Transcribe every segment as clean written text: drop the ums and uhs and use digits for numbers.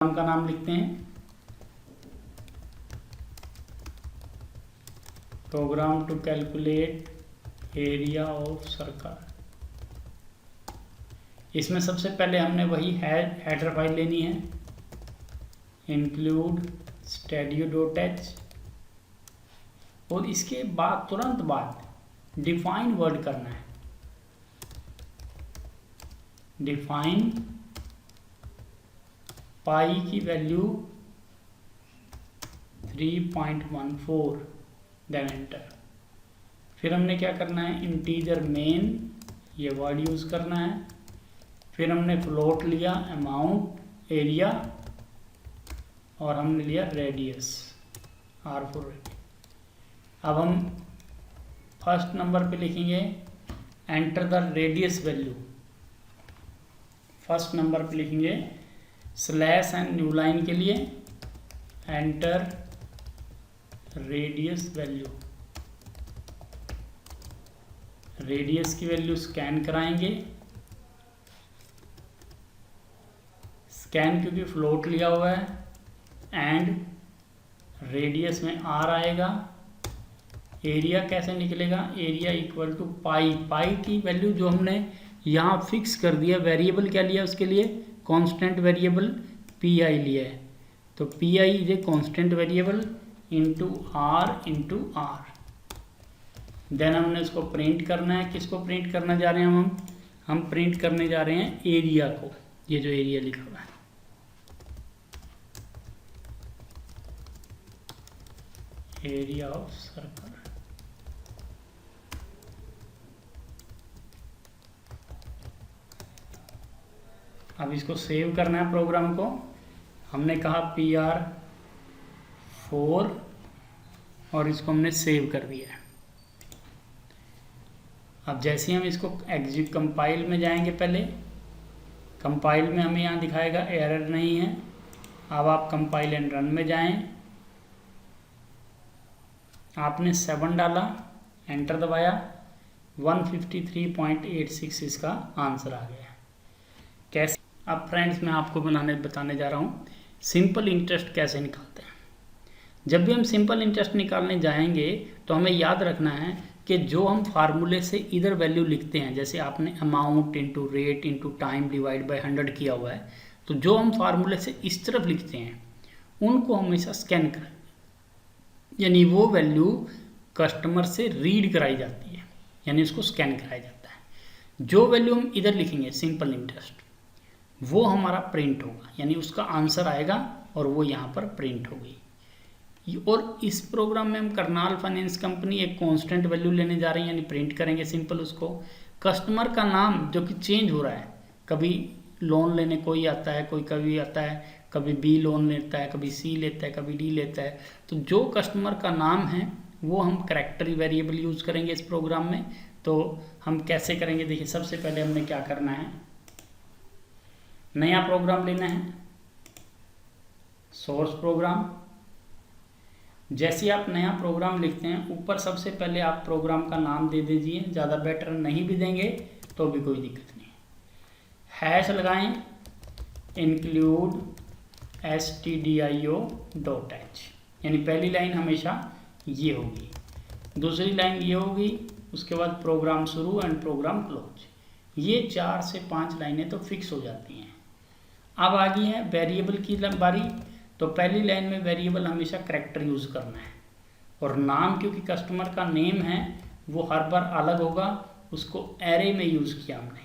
Programme का नाम लिखते हैं, program to calculate area of circle. इसमें सबसे पहले हमने वही हेडर फाइल लेनी है, इंक्लूड stadio.h, और इसके बाद तुरंत बाद डिफाइन वर्ड करना है, डिफाइन पाई की वैल्यू 3.14, देन एंटर। फिर हमने क्या करना है, इंटीजर मेन ये वर्ड यूज करना है। फिर हमने फ्लोट लिया, अमाउंट, एरिया, और हमने लिया रेडियस, R4 रेडियस। अब हम फर्स्ट नंबर पे लिखेंगे enter the radius value. First number पे लिखेंगे स्लैश एंड न्यू लाइन के लिए एंटर रेडियस वैल्यू। रेडियस की वैल्यू स्कैन कराएंगे, स्कैन क्योंकि फ्लोट लिया हुआ है, एंड रेडियस में R आएगा। एरिया कैसे निकलेगा, एरिया इक्वल टू पाई। पाई की वैल्यू जो हमने यहाँ फिक्स कर दिया, वेरिएबल क्या लिया उसके लिए, कांस्टेंट वेरिएबल पी आई लिया है, तो P I is a constant variable into R। Then हमने उसको प्रिंट करना है। किसको प्रिंट करना जा रहे हैं हम प्रिंट करने जा रहे हैं एरिया को, ये जो एरिया लिखा हुआ है। Area of circle. अब इसको सेव करना है प्रोग्राम को। हमने कहा PR4 और इसको हमने सेव कर दिया है। अब जैसे ही हम इसको एग्जीक्यूट कंपाइल में जाएंगे, पहले कंपाइल में हमें यहाँ दिखाएगा एरर नहीं है। अब आप कंपाइल एंड रन में जाएं, आपने 7 डाला, एंटर दबाया, 153.86 इसका आंसर आ गया। कैसे? अब फ्रेंड्स मैं आपको बताने जा रहा हूँ सिंपल इंटरेस्ट कैसे निकालते हैं। जब भी हम सिंपल इंटरेस्ट निकालने जाएंगे तो हमें याद रखना है कि जो हम फार्मूले से इधर वैल्यू लिखते हैं, जैसे आपने amount into rate into time divide by 100 किया हुआ है, तो जो हम फार्मूले से इस तरफ लिखते हैं उनको हमेशा स्कैन करें, यानी वो वैल्यू कस्टमर से रीड कराई जाती है, यानी उसको स्कैन कराया जाता है। जो वैल्यू हम इधर लिखेंगे सिंपल इंटरेस्ट, वो हमारा प्रिंट होगा, यानी उसका आंसर आएगा और वो यहाँ पर प्रिंट होगी। और इस प्रोग्राम में हम करनाल फाइनेंस कंपनी एक कांस्टेंट वैल्यू लेने जा रहे हैं, यानी प्रिंट करेंगे सिंपल उसको। कस्टमर का नाम जो कि चेंज हो रहा है, कभी लोन लेने कोई आता है, कोई कभी आता है, कभी B लोन लेता है, कभी C लेता है, कभी D लेता है, तो जो कस्टमर का नाम है वो हम करैक्टर वेरिएबल यूज़ करेंगे इस प्रोग्राम में। तो हम कैसे करेंगे, देखिए सबसे पहले हमने क्या करना है, नया प्रोग्राम लेना है, सोर्स प्रोग्राम। जैसे आप नया प्रोग्राम लिखते हैं, ऊपर सबसे पहले आप प्रोग्राम का नाम दे दीजिए, ज़्यादा बेटर नहीं भी देंगे तो भी कोई दिक्कत नहीं। हैश लगाएं, इंक्लूड stdio.h, यानी पहली लाइन हमेशा ये होगी, दूसरी लाइन ये होगी, उसके बाद प्रोग्राम शुरू एंड प्रोग्राम क्लोज। ये 4 से 5 लाइनें तो फिक्स हो जाती हैं। अब आ गई है वेरिएबल की बारी। तो पहली लाइन में वेरिएबल हमेशा करैक्टर यूज़ करना है, और नाम क्योंकि कस्टमर का नेम है वो हर बार अलग होगा, उसको एरे में यूज़ किया हमने।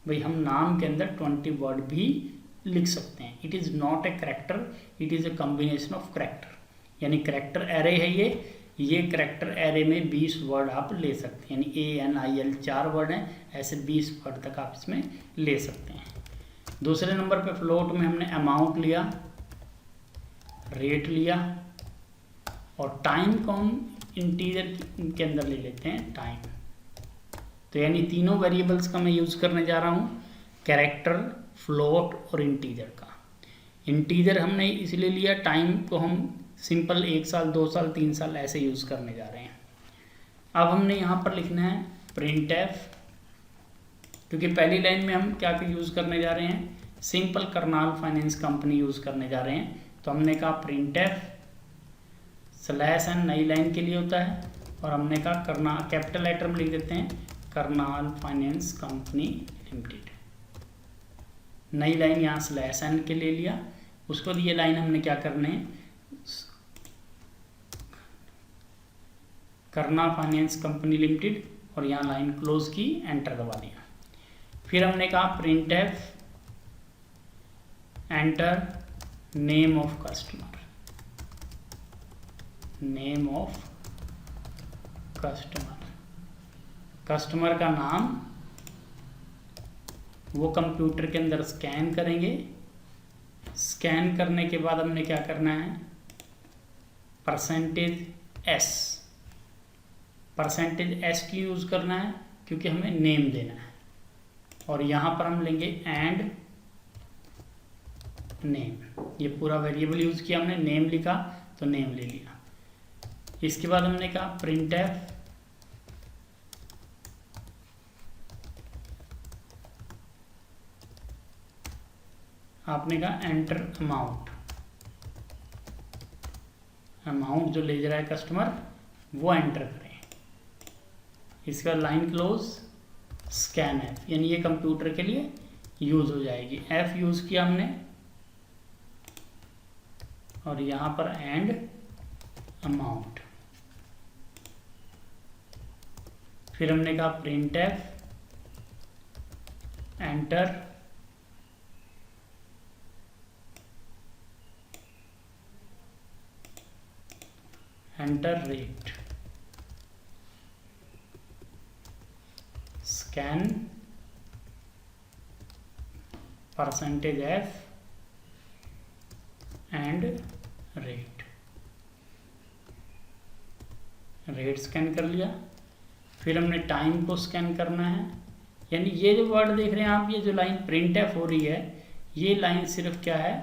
भाई हम नाम के अंदर 20 वर्ड भी लिख सकते हैं। It is not a character, it is a combination of character, यानी करैक्टर एरे है ये करैक्टर एरे में 20 वर्ड आप ले सकते हैं, यानी ANIL 4 वर्ड हैं, ऐसे 20 वर्ड तक आप इसमें ले सकते हैं। दूसरे नंबर पे फ्लोट में हमने अमाउंट लिया, रेट लिया, और टाइम को हम इंटीजर के अंदर ले लेते हैं टाइम। तो यानी तीनों वेरिएबल्स का मैं यूज़ करने जा रहा हूँ, कैरेक्टर, फ्लोट और इंटीजर का। इंटीजर हमने इसलिए लिया, टाइम को हम सिंपल 1 साल 2 साल 3 साल ऐसे यूज़ करने जा रहे हैं। अब हमने यहाँ पर लिखना है printf, क्योंकि पहली लाइन में हम क्या यूज़ करने जा रहे हैं, simple Karnal finance company use करने जा रहे हैं, तो हमने कहा printf /n नई लाइन के लिए होता है, और हमने कहा करना कैपिटल लेटर में लिख देते हैं करनाल फाइनेंस कंपनी लिमिटेड। नई लाइन यहाँ /n के लिए लिया, उसको बाद ये लाइन हमने क्या करने है, करनाल फाइनेंस कंपनी लिमिटेड, और यहाँ लाइन क्लोज की, एंटर दबा दिया। फिर हमने कहा printf enter name of customer, name of customer, customer का नाम वो कंप्यूटर के अंदर स्कैन करेंगे। स्कैन करने के बाद हमने क्या करना है, %s की यूज़ करना है क्योंकि हमें नेम देना है, और यहाँ पर हम लेंगे एंड नेम। ये पूरा वेरिएबल यूज़ किया हमने, नेम लिखा तो नेम ले लिया। इसके बाद हमने कहा printf आपने कहा एंटर अमाउंट, अमाउंट जो ले जा रहा है कस्टमर वो एंटर करें। इसके बाद लाइन क्लोज, स्कैन एफ, यानी ये कंप्यूटर के लिए यूज़ हो जाएगी। एफ यूज़ किया हमने, और यहाँ पर एंड अमाउंट। फिर हमने कहा printf enter rate, scan %f and rate, rate scan कर लिया। फिर हमने टाइम को स्कैन करना है, यानी ये जो वर्ड देख रहे हैं आप, ये जो लाइन printf हो रही है, ये लाइन सिर्फ क्या है,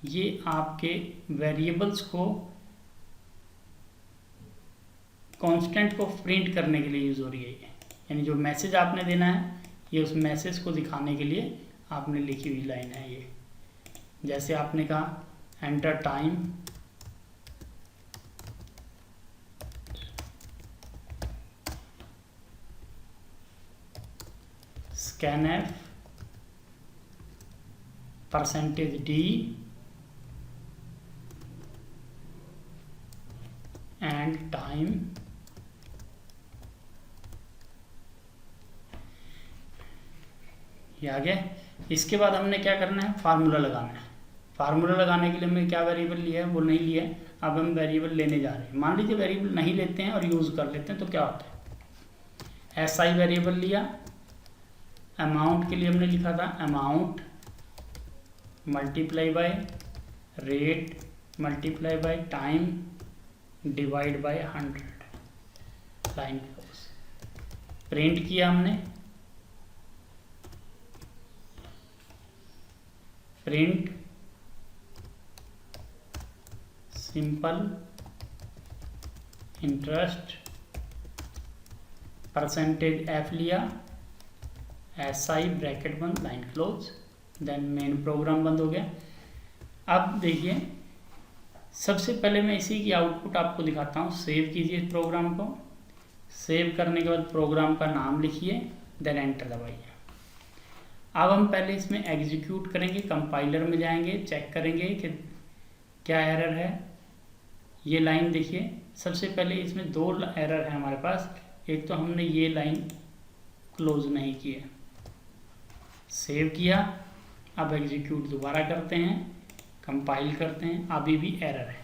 ये आपके वेरिएबल्स को, कांस्टेंट को प्रिंट करने के लिए यूज़ हो रही है। यानी जो मैसेज आपने देना है, ये उस मैसेज को दिखाने के लिए आपने लिखी हुई लाइन है ये। जैसे आपने कहा enter time, scan F, %d and time, ये आ गया। इसके बाद हमने क्या करना है, फार्मूला लगाना है। फार्मूला लगाने के लिए हमने क्या वेरिएबल लिया है, वो नहीं लिया है। अब हम वेरिएबल लेने जा रहे हैं। मान लीजिए वेरिएबल नहीं लेते हैं और यूज़ कर लेते हैं तो क्या होता है, SI वेरिएबल लिया। अमाउंट के लिए हमने लिखा था amount multiply by rate multiply by time divide by 100, line close. Print किया हमने, प्रिंट सिंपल इंटरेस्ट, %f लिया, SI ब्रैकेट बंद, line close, then main program बंद हो गया। अब देखिए, सबसे पहले मैं इसी की आउटपुट आपको दिखाता हूँ। सेव कीजिए इस प्रोग्राम को। सेव करने के बाद प्रोग्राम का नाम लिखिए, देन एंटर दबाइए। अब हम पहले इसमें एग्जीक्यूट करेंगे, कंपाइलर में जाएंगे, चेक करेंगे कि क्या एरर है। ये लाइन देखिए, सबसे पहले इसमें 2 एरर है हमारे पास। एक तो हमने ये लाइन क्लोज नहीं की है, सेव किया, अब एग्जीक्यूट दोबारा करते हैं, कंपाइल करते हैं, अभी भी एरर है।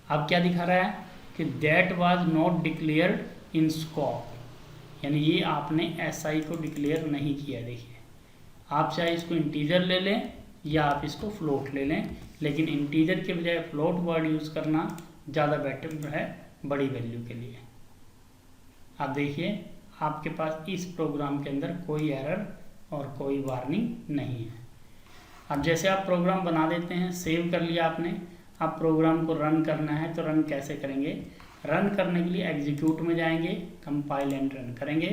अब क्या दिखा रहा है कि that was not declared in scope, यानी ये आपने SI को डिक्लेयर नहीं किया। देखिए, आप चाहे इसको इंटीजर ले लें या आप इसको फ्लोट ले लें, लेकिन इंटीजर के बजाय फ्लोट वर्ड यूज़ करना ज़्यादा बेटर है बड़ी वैल्यू के लिए। आप देखिए, आपके पास इस प्रोग्राम के अंदर कोई एरर और कोई वार्निंग नहीं है। अब जैसे आप प्रोग्राम बना देते हैं, सेव कर लिया आपने, अब प्रोग्राम को रन करना है तो रन कैसे करेंगे। रन करने के लिए एग्जीक्यूट में जाएंगे, कंपाइल एंड रन करेंगे।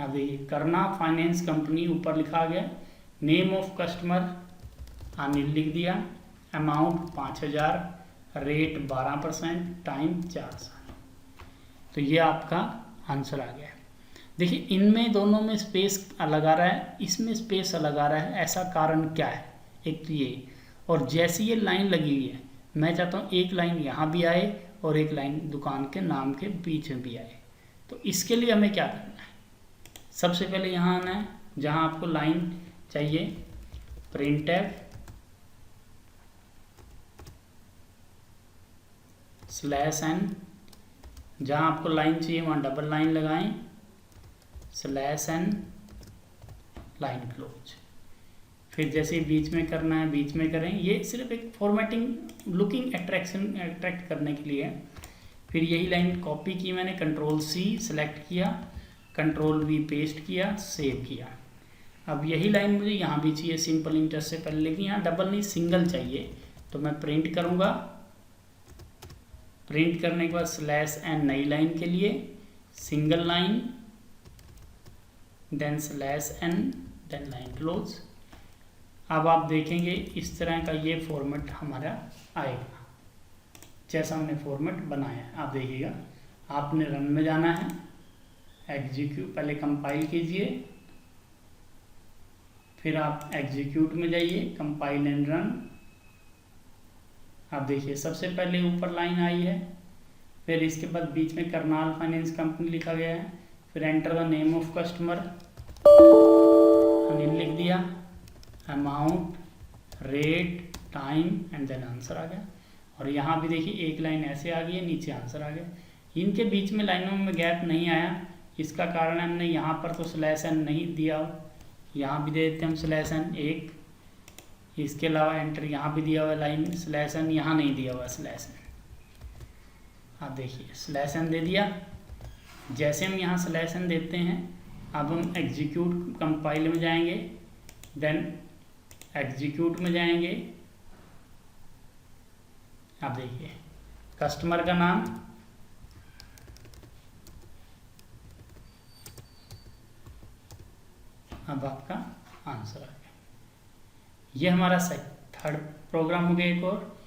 अब देखिए करना फाइनेंस कंपनी ऊपर लिखा गया, नेम ऑफ कस्टमर अनिल लिख दिया, अमाउंट 5000, रेट 12%, टाइम 4 साल। तो ये आपका आंसर आ गया। देखिए इनमें दोनों में स्पेस अलग आ रहा है, इसमें स्पेस अलग आ रहा है, ऐसा कारण क्या है? एक तो ये, और जैसी ये लाइन लगी हुई है, मैं चाहता हूँ एक लाइन यहाँ भी आए और एक लाइन दुकान के नाम के बीच में भी आए। तो इसके लिए हमें क्या करना है? सबसे पहले यहाँ आना है जहाँ आपको लाइन चाहिए, प्रिंटफ /n, जहाँ आपको लाइन चाहिए वहाँ डबल लाइन लगाएं, /n लाइन क्लोज। फिर जैसे बीच में करना है बीच में करें, ये सिर्फ एक फॉर्मेटिंग लुकिंग अट्रैक्ट करने के लिए है। फिर यही लाइन कॉपी की मैंने, Ctrl+C सेलेक्ट किया, Ctrl+V पेस्ट किया, सेव किया। अब यही लाइन मुझे यहाँ भी चाहिए सिंपल इंटरेस्ट से पहले, लेकिन यहाँ डबल नहीं सिंगल चाहिए, तो मैं प्रिंट करूँगा। प्रिंट करने के बाद /n नई लाइन के लिए, single line, then /n, then line close. अब आप देखेंगे इस तरह का ये फॉर्मेट हमारा आएगा, जैसा हमने फॉर्मेट बनाया है। आप देखिएगा, आपने रन में जाना है, एग्जीक्यूट, पहले कंपाइल कीजिए, फिर आप एग्जीक्यूट में जाइए, कंपाइल एंड रन। आप देखिए सबसे पहले ऊपर लाइन आई है, फिर इसके बाद बीच में करनाल फाइनेंस कंपनी लिखा गया है, फिर enter the name of customer Anil लिख दिया, amount, rate, time and then answer आ गया। और यहाँ भी देखिए एक लाइन ऐसे आ गई है, नीचे आंसर आ गया। इनके बीच में लाइनों में गैप नहीं आया, इसका कारण हमने यहाँ पर तो /n नहीं दिया, यहाँ भी दे देते हम /n एक, इसके अलावा एंटर यहाँ भी दिया हुआ लाइन /n, यहाँ नहीं दिया हुआ /n। आप देखिए /n दे दिया। जैसे हम यहाँ /n देते हैं, अब हम एग्जीक्यूट कंपाइल में जाएंगे, देन एग्जीक्यूट में जाएंगे। आप देखिए कस्टमर का नाम, अब आपका आंसर आ गया। ये हमारा थर्ड प्रोग्राम हो गया। एक और